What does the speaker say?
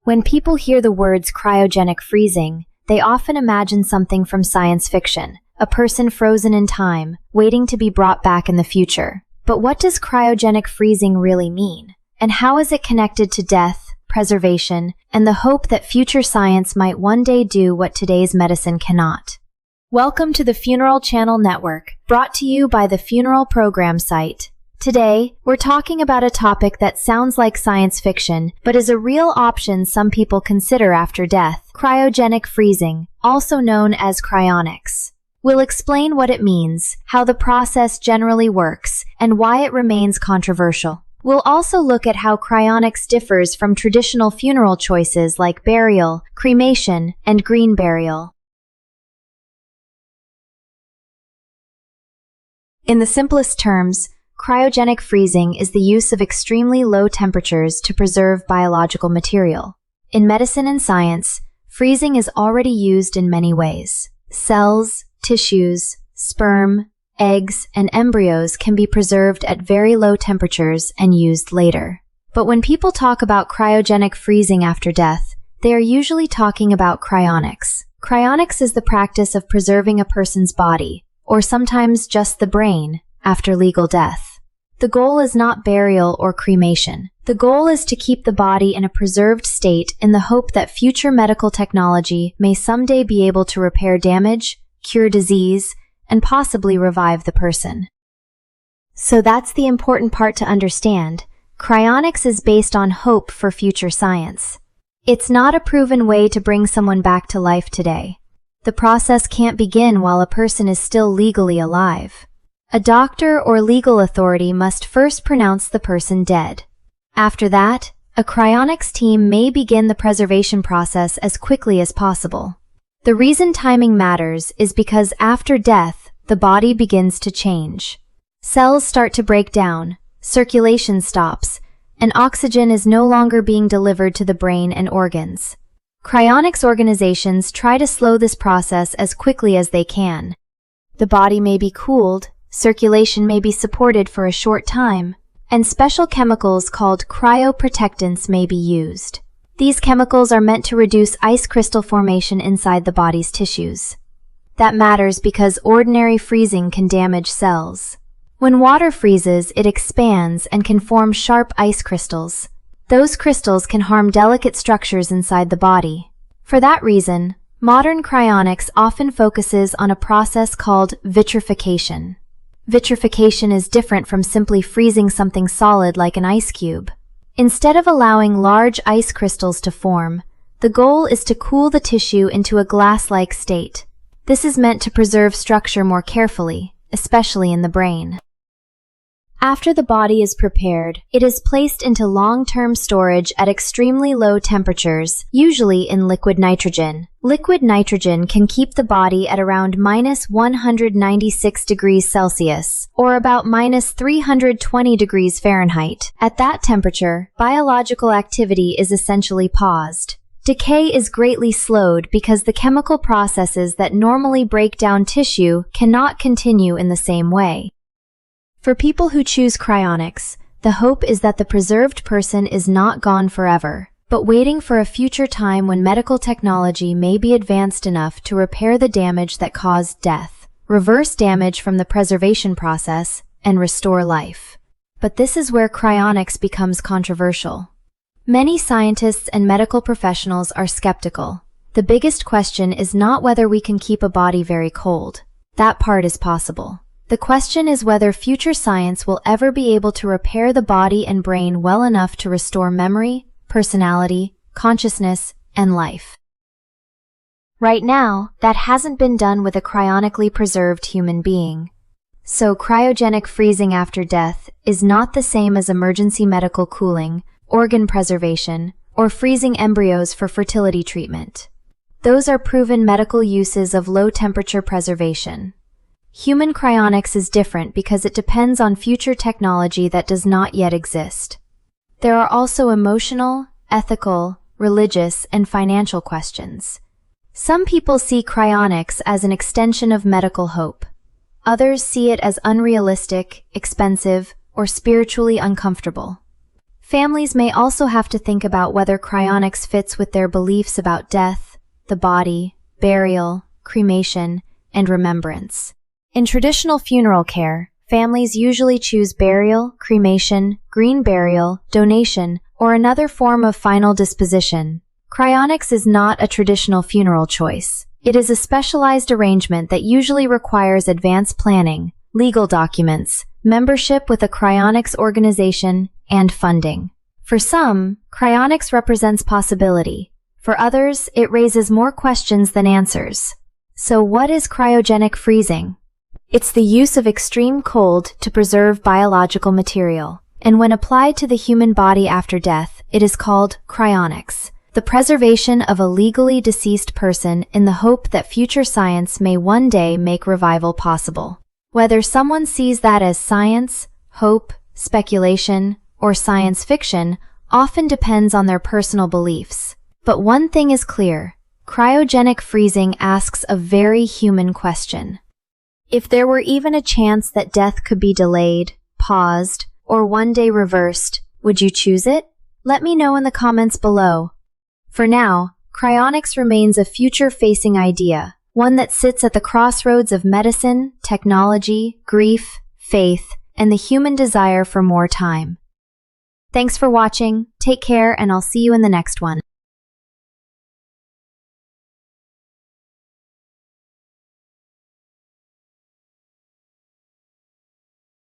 When people hear the words cryogenic freezing, they often imagine something from science fiction, a person frozen in time, waiting to be brought back in the future. But what does cryogenic freezing really mean? And how is it connected to death, preservation, and the hope that future science might one day do what today's medicine cannot? Welcome to the Funeral Channel Network, brought to you by the Funeral Program site. Today, we're talking about a topic that sounds like science fiction, but is a real option some people consider after death: cryogenic freezing, also known as cryonics. We'll explain what it means, how the process generally works, and why it remains controversial. We'll also look at how cryonics differs from traditional funeral choices like burial, cremation, and green burial. In the simplest terms, cryogenic freezing is the use of extremely low temperatures to preserve biological material. In medicine and science, freezing is already used in many ways. Cells, tissues, sperm, eggs, and embryos can be preserved at very low temperatures and used later. But when people talk about cryogenic freezing after death, they are usually talking about cryonics. Cryonics is the practice of preserving a person's body, or sometimes just the brain, after legal death. The goal is not burial or cremation. The goal is to keep the body in a preserved state in the hope that future medical technology may someday be able to repair damage, cure disease, and possibly revive the person. So that's the important part to understand. Cryonics is based on hope for future science. It's not a proven way to bring someone back to life today. The process can't begin while a person is still legally alive. A doctor or legal authority must first pronounce the person dead. After that, a cryonics team may begin the preservation process as quickly as possible. The reason timing matters is because after death, the body begins to change. Cells start to break down, circulation stops, and oxygen is no longer being delivered to the brain and organs. Cryonics organizations try to slow this process as quickly as they can. The body may be cooled, circulation may be supported for a short time, and special chemicals called cryoprotectants may be used. These chemicals are meant to reduce ice crystal formation inside the body's tissues. That matters because ordinary freezing can damage cells. When water freezes, it expands and can form sharp ice crystals. Those crystals can harm delicate structures inside the body. For that reason, modern cryonics often focuses on a process called vitrification. Vitrification is different from simply freezing something solid like an ice cube. Instead of allowing large ice crystals to form, the goal is to cool the tissue into a glass-like state. This is meant to preserve structure more carefully, especially in the brain. After the body is prepared, it is placed into long-term storage at extremely low temperatures, usually in liquid nitrogen. Liquid nitrogen can keep the body at around minus 196 degrees Celsius, or about minus 320 degrees Fahrenheit. At that temperature, biological activity is essentially paused. Decay is greatly slowed because the chemical processes that normally break down tissue cannot continue in the same way. For people who choose cryonics, the hope is that the preserved person is not gone forever, but waiting for a future time when medical technology may be advanced enough to repair the damage that caused death, reverse damage from the preservation process, and restore life. But this is where cryonics becomes controversial. Many scientists and medical professionals are skeptical. The biggest question is not whether we can keep a body very cold. That part is possible. The question is whether future science will ever be able to repair the body and brain well enough to restore memory, personality, consciousness, and life. Right now, that hasn't been done with a cryonically preserved human being. So cryogenic freezing after death is not the same as emergency medical cooling, organ preservation, or freezing embryos for fertility treatment. Those are proven medical uses of low-temperature preservation. Human cryonics is different because it depends on future technology that does not yet exist. There are also emotional, ethical, religious, and financial questions. Some people see cryonics as an extension of medical hope. Others see it as unrealistic, expensive, or spiritually uncomfortable. Families may also have to think about whether cryonics fits with their beliefs about death, the body, burial, cremation, and remembrance. In traditional funeral care, families usually choose burial, cremation, green burial, donation, or another form of final disposition. Cryonics is not a traditional funeral choice. It is a specialized arrangement that usually requires advanced planning, legal documents, membership with a cryonics organization, and funding. For some, cryonics represents possibility. For others, it raises more questions than answers. So what is cryogenic freezing? It's the use of extreme cold to preserve biological material. And when applied to the human body after death, it is called cryonics, the preservation of a legally deceased person in the hope that future science may one day make revival possible. Whether someone sees that as science, hope, speculation, or science fiction often depends on their personal beliefs. But one thing is clear: cryogenic freezing asks a very human question. If there were even a chance that death could be delayed, paused, or one day reversed, would you choose it? Let me know in the comments below. For now, cryonics remains a future-facing idea, one that sits at the crossroads of medicine, technology, grief, faith, and the human desire for more time. Thanks for watching, take care, and I'll see you in the next one.